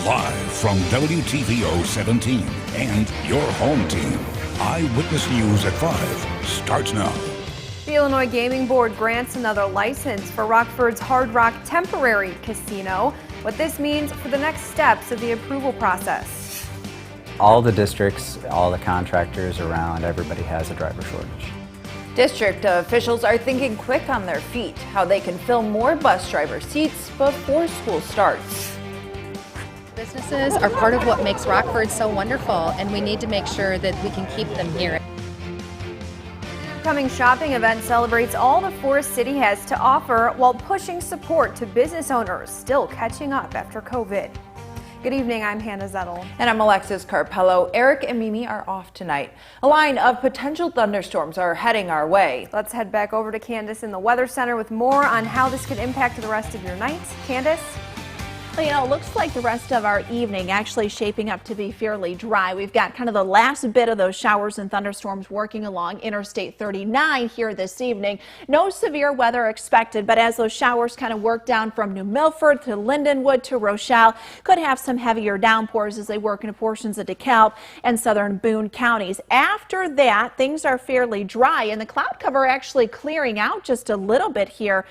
Live from WTVO 17 and your home team, Eyewitness News at 5 starts now. The Illinois Gaming Board grants another license for Rockford's Hard Rock temporary casino. What this means for the next steps of the approval process. All the districts, all the contractors around, everybody has a driver shortage. District officials are thinking quick on their feet, how they can fill more bus driver seats before school starts. Businesses are part of what makes Rockford so wonderful, and we need to make sure that we can keep them here. The upcoming shopping event celebrates all the Forest City has to offer while pushing support to business owners still catching up after COVID. Good evening, I'm Hannah Zettel. And I'm Alexis Carpello. Eric and Mimi are off tonight. A line of potential thunderstorms are heading our way. Let's head back over to Candace in the Weather Center with more on how this could impact the rest of your night. Candace? Well, you know, it looks like the rest of our evening actually shaping up to be fairly dry. We've got kind of the last bit of those showers and thunderstorms working along Interstate 39 here this evening. No severe weather expected, but as those showers kind of work down from New Milford to Lindenwood to Rochelle, could have some heavier downpours as they work into portions of DeKalb and southern Boone counties. After that, things are fairly dry, and the cloud cover actually clearing out just a little bit here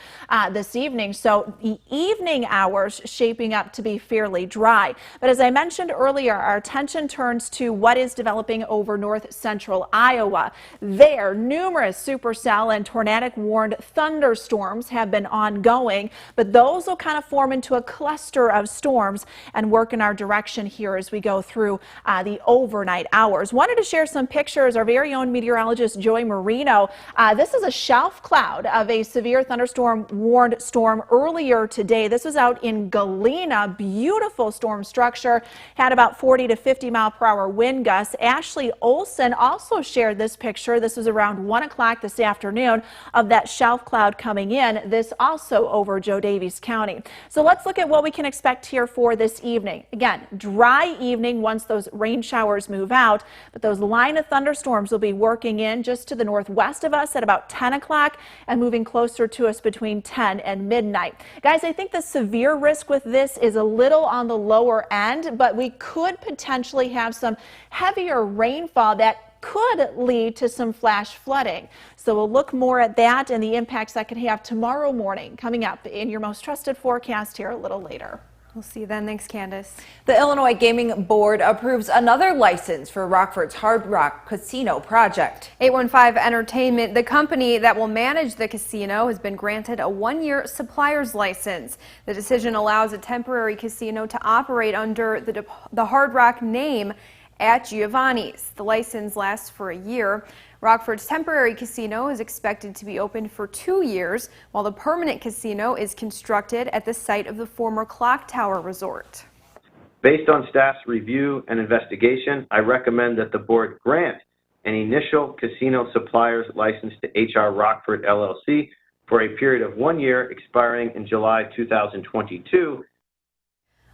this evening. So the evening hours shaping up to be fairly dry. But as I mentioned earlier, our attention turns to what is developing over north central Iowa. There, numerous supercell and tornadic warned thunderstorms have been ongoing, but those will kind of form into a cluster of storms and work in our direction here as we go through the overnight hours. Wanted to share some pictures. Our very own meteorologist Joy Marino. This is a shelf cloud of a severe thunderstorm warned storm earlier today. This was out in Galena. Beautiful storm structure, had about 40 to 50 mile per hour wind gusts. Ashley Olson also shared this picture. This was around 1 o'clock this afternoon of that shelf cloud coming in. This also over Joe Daviess County. So let's look at what we can expect here for this evening. Again, dry evening once those rain showers move out, but those line of thunderstorms will be working in just to the northwest of us at about 10 o'clock and moving closer to us between 10 and midnight. Guys, I think the severe risk with this is a little on the lower end, but we could potentially have some heavier rainfall that could lead to some flash flooding. So we'll look more at that and the impacts that could have tomorrow morning coming up in your most trusted forecast here a little later. We'll see you then. Thanks, Candace. The Illinois Gaming Board approves another license for Rockford's Hard Rock Casino project. 815 Entertainment, the company that will manage the casino, has been granted a one-year supplier's license. The decision allows a temporary casino to operate under the Hard Rock name at Giovanni's. The license lasts for a year. Rockford's temporary casino is expected to be open for 2 years, while the permanent casino is constructed at the site of the former Clock Tower Resort. Based on staff's review and investigation, I recommend that the board grant an initial casino supplier's license to HR Rockford LLC for a period of 1 year expiring in July 2022.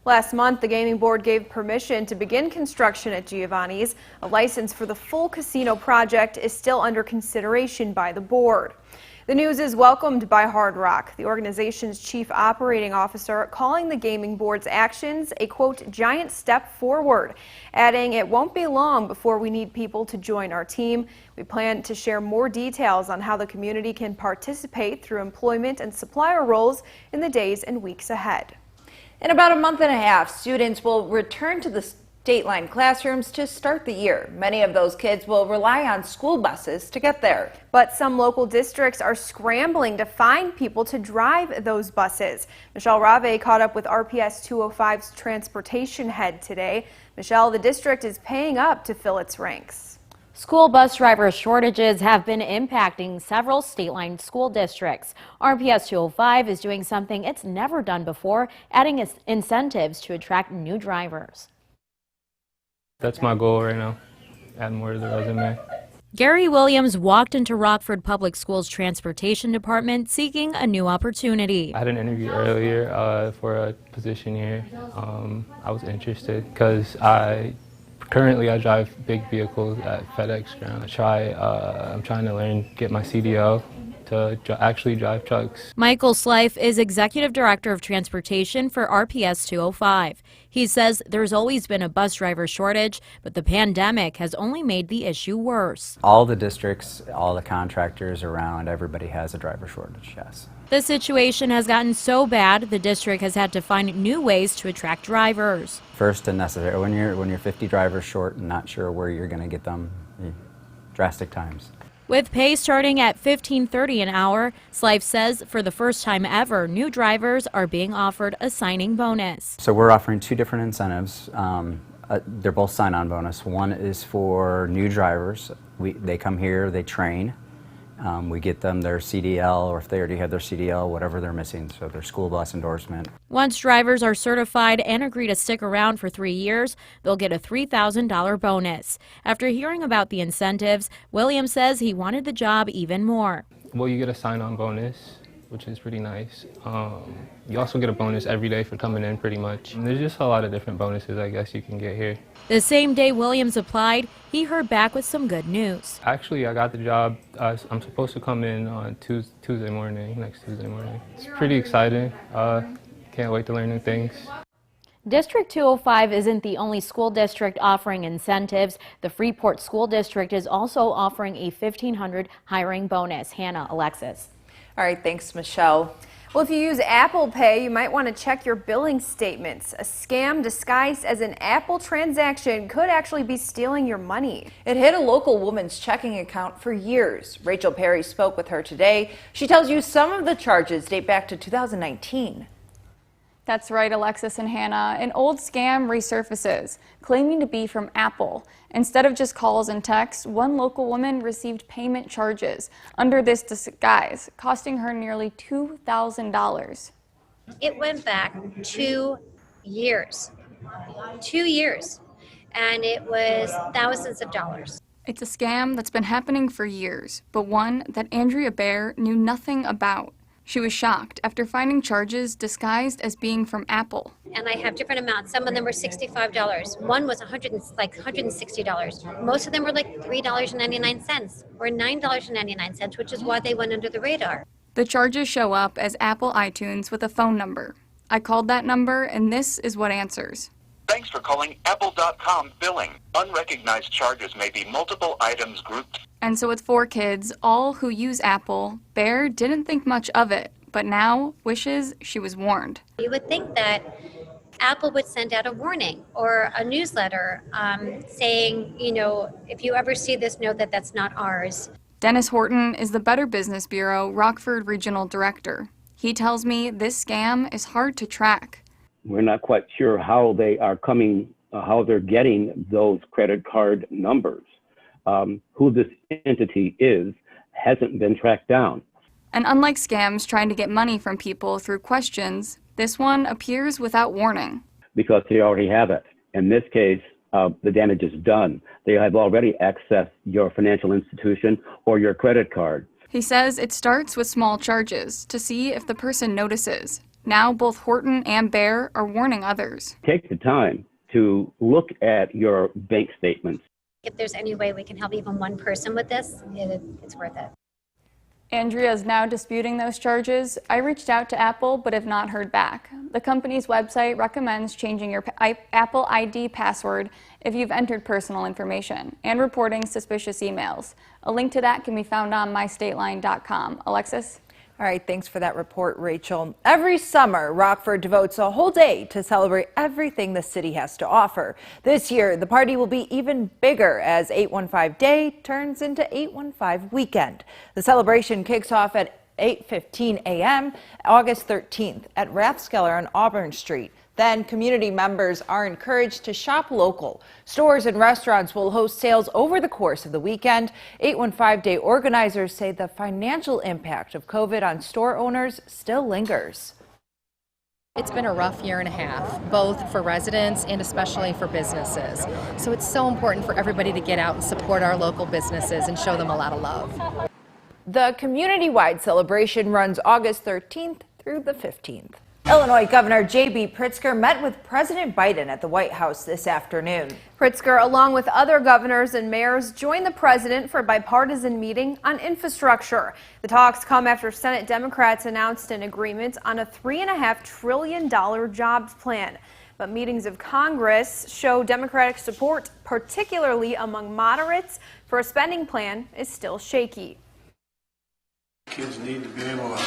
Last month, the Gaming Board gave permission to begin construction at Giovanni's. A license for the full casino project is still under consideration by the board. The news is welcomed by Hard Rock, the organization's chief operating officer, calling the Gaming Board's actions a, quote, giant step forward, adding it won't be long before we need people to join our team. We plan to share more details on how the community can participate through employment and supplier roles in the days and weeks ahead. In about a month and a half, students will return to the state line classrooms to start the year. Many of those kids will rely on school buses to get there. But some local districts are scrambling to find people to drive those buses. Michelle Rave caught up with RPS 205's transportation head today. Michelle, the district is paying up to fill its ranks. School bus driver shortages have been impacting several state-line school districts. RPS 205 is doing something it's never done before, adding incentives to attract new drivers. That's my goal right now, add more to the resume. Gary Williams walked into Rockford Public Schools Transportation Department seeking a new opportunity. I had an interview earlier for a position here. I was interested because currently I drive big vehicles at FedEx ground. I'm trying to get my CDL to actually drive trucks. Michael Slife is Executive Director of Transportation for RPS 205. He says there's always been a bus driver shortage, but the pandemic has only made the issue worse. All the districts, all the contractors around, everybody has a driver shortage, yes. The situation has gotten so bad, the district has had to find new ways to attract drivers. First and necessary, when you're 50 drivers short and not sure where you're going to get them, drastic times. With pay starting at $15.30 an hour, Slife says for the first time ever, new drivers are being offered a signing bonus. So we're offering two different incentives. They're both sign-on bonus. One is for new drivers. They come here, they train. We get them their CDL, or if they already have their CDL, whatever they're missing, so their school bus endorsement. Once drivers are certified and agree to stick around for 3 years, they'll get a $3,000 bonus. After hearing about the incentives, William says he wanted the job even more. Well, you get a sign-on bonus, which is pretty nice. You also get a bonus every day for coming in, pretty much. And there's just a lot of different bonuses, I guess, you can get here. The same day Williams applied, he heard back with some good news. Actually, I got the job. I'm supposed to come in on Tuesday morning, next Tuesday morning. It's pretty exciting. Can't wait to learn new things. District 205 isn't the only school district offering incentives. The Freeport School District is also offering a $1,500 hiring bonus. Hannah, Alexis. All right, thanks, Michelle. Well, if you use Apple Pay, you might want to check your billing statements. A scam disguised as an Apple transaction could actually be stealing your money. It hit a local woman's checking account for years. Rachel Perry spoke with her today. She tells you some of the charges date back to 2019. That's right, Alexis and Hannah. An old scam resurfaces, claiming to be from Apple. Instead of just calls and texts, one local woman received payment charges under this disguise, costing her nearly $2,000. It went back 2 years. 2 years. And it was thousands of dollars. It's a scam that's been happening for years, but one that Andrea Baer knew nothing about. She was shocked after finding charges disguised as being from Apple. And I have different amounts. Some of them were $65. One was $160. Most of them were like $3.99 or $9.99, which is why they went under the radar. The charges show up as Apple iTunes with a phone number. I called that number, and this is what answers. Thanks for calling Apple.com billing. Unrecognized charges may be multiple items grouped. And so with 4 kids, all who use Apple, Baer didn't think much of it, but now wishes she was warned. You would think that Apple would send out a warning or a newsletter saying, you know, if you ever see this, know that that's not ours. Dennis Horton is the Better Business Bureau Rockford Regional Director. He tells me this scam is hard to track. We're not quite sure how they are coming, how they're getting those credit card numbers. Who this entity is hasn't been tracked down. And unlike scams trying to get money from people through questions, this one appears without warning. Because they already have it. In this case, the damage is done. They have already accessed your financial institution or your credit card. He says it starts with small charges to see if the person notices. Now both Horton and Baer are warning others. Take the time to look at your bank statements. If there's any way we can help even one person with this, it's worth it. Andrea is now disputing those charges. I reached out to Apple but have not heard back. The company's website recommends changing your Apple ID password if you've entered personal information and reporting suspicious emails. A link to that can be found on mystateline.com. Alexis? All right, thanks for that report, Rachel. Every summer, Rockford devotes a whole day to celebrate everything the city has to offer. This year, the party will be even bigger as 815 Day turns into 815 Weekend. The celebration kicks off at 8:15 a.m. August 13th at Rathskeller on Auburn Street. Then community members are encouraged to shop local. Stores and restaurants will host sales over the course of the weekend. 815 Day organizers say the financial impact of COVID on store owners still lingers. It's been a rough year and a half, both for residents and especially for businesses. So it's so important for everybody to get out and support our local businesses and show them a lot of love. The community-wide celebration runs August 13th through the 15th. Illinois Governor J.B. Pritzker met with President Biden at the White House this afternoon. Pritzker, along with other governors and mayors, joined the president for a bipartisan meeting on infrastructure. The talks come after Senate Democrats announced an agreement on a $3.5 trillion jobs plan. But meetings of Congress show Democratic support, particularly among moderates, for a spending plan is still shaky. Kids need to be able to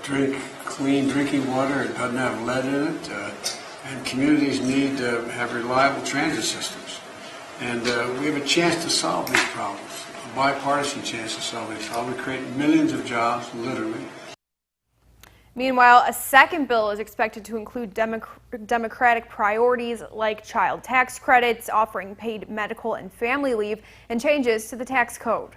drink clean drinking water. It doesn't have lead in it. And communities need to have reliable transit systems. And we have a chance to solve these problems, a bipartisan chance to solve these problems. We create millions of jobs, literally. Meanwhile, a second bill is expected to include Democratic priorities like child tax credits, offering paid medical and family leave, and changes to the tax code.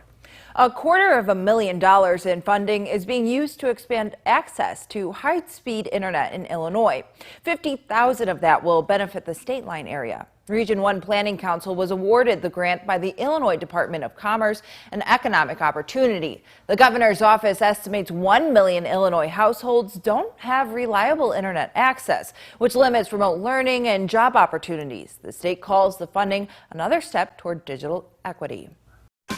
$250,000 in funding is being used to expand access to high-speed internet in Illinois. 50,000 of that will benefit the State Line area. Region 1 Planning Council was awarded the grant by the Illinois Department of Commerce and Economic Opportunity. The governor's office estimates 1 million Illinois households don't have reliable internet access, which limits remote learning and job opportunities. The state calls the funding another step toward digital equity.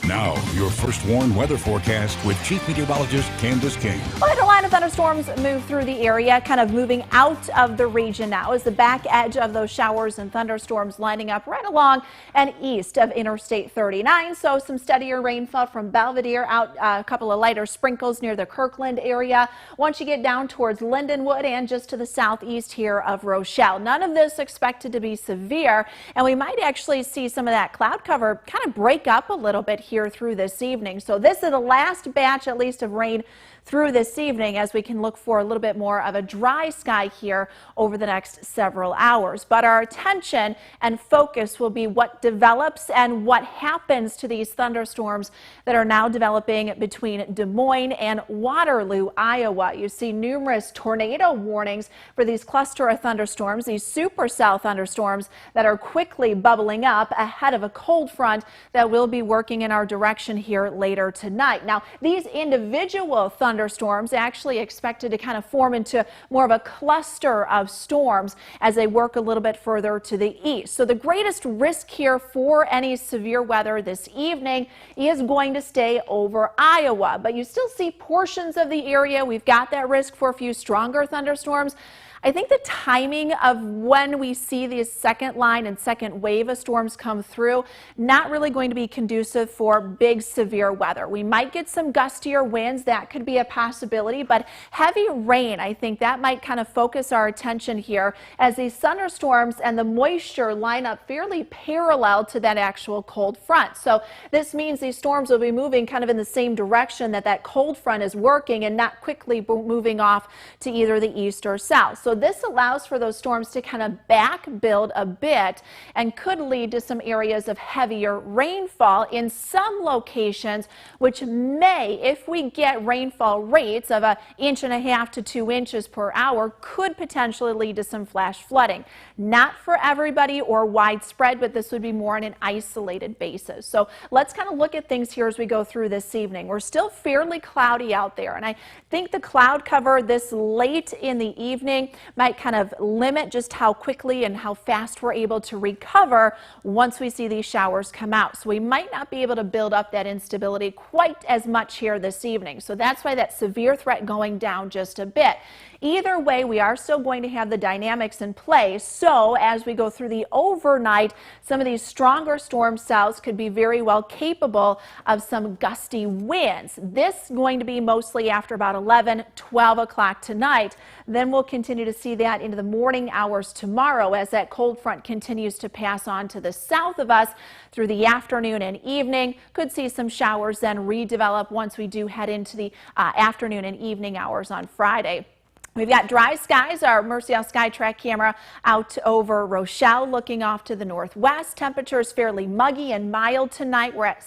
Now, your first warned weather forecast with Chief Meteorologist Candace King. Well, a line of thunderstorms move through the area, kind of moving out of the region now as the back edge of those showers and thunderstorms lining up right along and east of Interstate 39. So some steadier rainfall from Belvedere out, a couple of lighter sprinkles near the Kirkland area. Once you get down towards Lindenwood and just to the southeast here of Rochelle. None of this expected to be severe, and we might actually see some of that cloud cover kind of break up a little bit here through this evening. So this is the last batch, at least, of rain through this evening, as we can look for a little bit more of a dry sky here over the next several hours. But our attention and focus will be what develops and what happens to these thunderstorms that are now developing between Des Moines and Waterloo, Iowa. You see numerous tornado warnings for these cluster of thunderstorms, these supercell thunderstorms that are quickly bubbling up ahead of a cold front that will be working in our direction here later tonight. Now, these individual thunderstorms actually expected to kind of form into more of a cluster of storms as they work a little bit further to the east. So the greatest risk here for any severe weather this evening is going to stay over Iowa, but you still see portions of the area. We've got that risk for a few stronger thunderstorms. I think the timing of when we see these second line and second wave of storms come through, not really going to be conducive for big severe weather. We might get some gustier winds. That could be a possibility, but heavy rain, I think that might kind of focus our attention here as these thunderstorms and the moisture line up fairly parallel to that actual cold front. So this means these storms will be moving kind of in the same direction that that cold front is working and not quickly moving off to either the east or south. So this allows for those storms to kind of back build a bit and could lead to some areas of heavier rainfall in some locations, which may, if we get rainfall rates of 1.5 inches to 2 inches per hour, could potentially lead to some flash flooding. Not for everybody or widespread, but this would be more on an isolated basis. So let's kind of look at things here as we go through this evening. We're still fairly cloudy out there, and I think the cloud cover this late in the evening might kind of limit just how quickly and how fast we're able to recover once we see these showers come out. So we might not be able to build up that instability quite as much here this evening. So that's why that severe threat going down just a bit. Either way, we are still going to have the dynamics in place. So as we go through the overnight, some of these stronger storm cells could be very well capable of some gusty winds. This is going to be mostly after about 11, 12 o'clock tonight. Then we'll continue to see that into the morning hours tomorrow as that cold front continues to pass on to the south of us through the afternoon and evening. Could see some showers then redevelop once we do head into the afternoon and evening hours on Friday. We've got dry skies, our Mercial SkyTrack camera out over Rochelle looking off to the northwest. Temperatures fairly muggy and mild tonight. We're at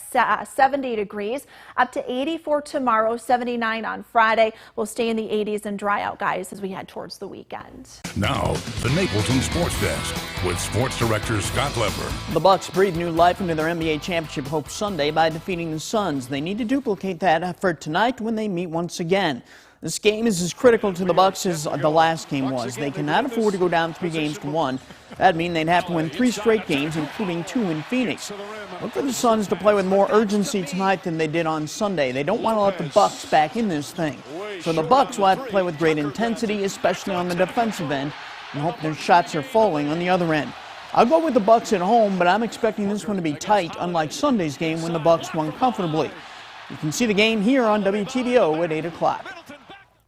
70 degrees, up to 84 tomorrow, 79 on Friday. We'll stay in the 80s and dry out, guys, as we head towards the weekend. Now, the Napleton Sports Desk with Sports Director Scott Lepper. The Bucks breathe new life into their NBA championship hope Sunday by defeating the Suns. They need to duplicate that effort tonight when they meet once again. This game is as critical to the Bucks as the last game was. They cannot afford to go down 3-1. That'd mean they'd have to win 3 straight games, including 2 in Phoenix. Look for the Suns to play with more urgency tonight than they did on Sunday. They don't want to let the Bucks back in this thing. So the Bucks will have to play with great intensity, especially on the defensive end, and hope their shots are falling on the other end. I'll go with the Bucks at home, but I'm expecting this one to be tight, unlike Sunday's game when the Bucks won comfortably. You can see the game here on WTVO at 8 o'clock.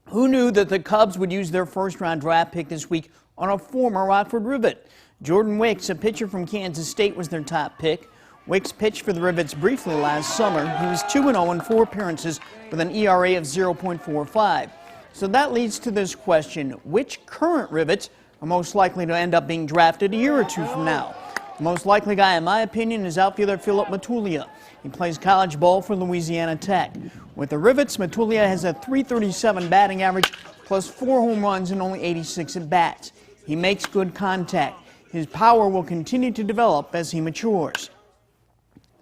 Who knew that the Cubs would use their first-round draft pick this week on a former Rockford Rivet? Jordan Wicks, a pitcher from Kansas State, was their top pick. Wicks pitched for the Rivets briefly last summer. He was 2-0 in 4 appearances with an ERA of 0.45. So that leads to this question: which current Rivets are most likely to end up being drafted a year or 2 from now? The most likely guy, in my opinion, is outfielder Philip Matulia. He plays college ball for Louisiana Tech. With the Rivets, Matulia has a .337 batting average plus 4 home runs and only 86 at-bats. He makes good contact. His power will continue to develop as he matures.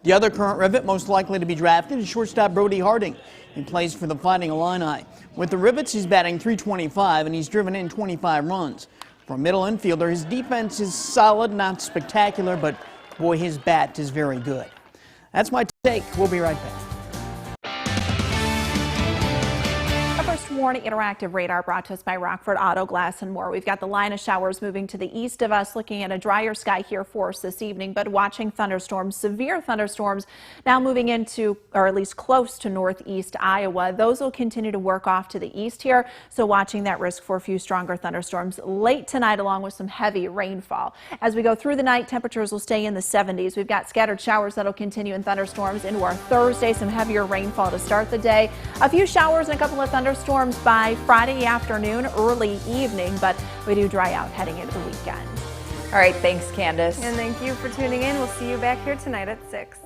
The other current Rivet most likely to be drafted is shortstop Brody Harding. He plays for the Fighting Illini. With the Rivets, he's batting .325 and he's driven in 25 runs. For a middle infielder, his defense is solid, not spectacular, but boy, his bat is very good. That's my take. We'll be right back. First Warning Interactive Radar brought to us by Rockford Auto Glass and More. We've got the line of showers moving to the east of us, looking at a drier sky here for us this evening, but watching thunderstorms, severe thunderstorms now moving into, or at least close to northeast Iowa. Those will continue to work off to the east here, so watching that risk for a few stronger thunderstorms late tonight, along with some heavy rainfall. As we go through the night, temperatures will stay in the 70s. We've got scattered showers that'll continue in thunderstorms into our Thursday, some heavier rainfall to start the day. A few showers and a couple of thunderstorms by Friday afternoon, early evening, but we do dry out heading into the weekend. All right, thanks, Candace. And thank you for tuning in. We'll see you back here tonight at 6.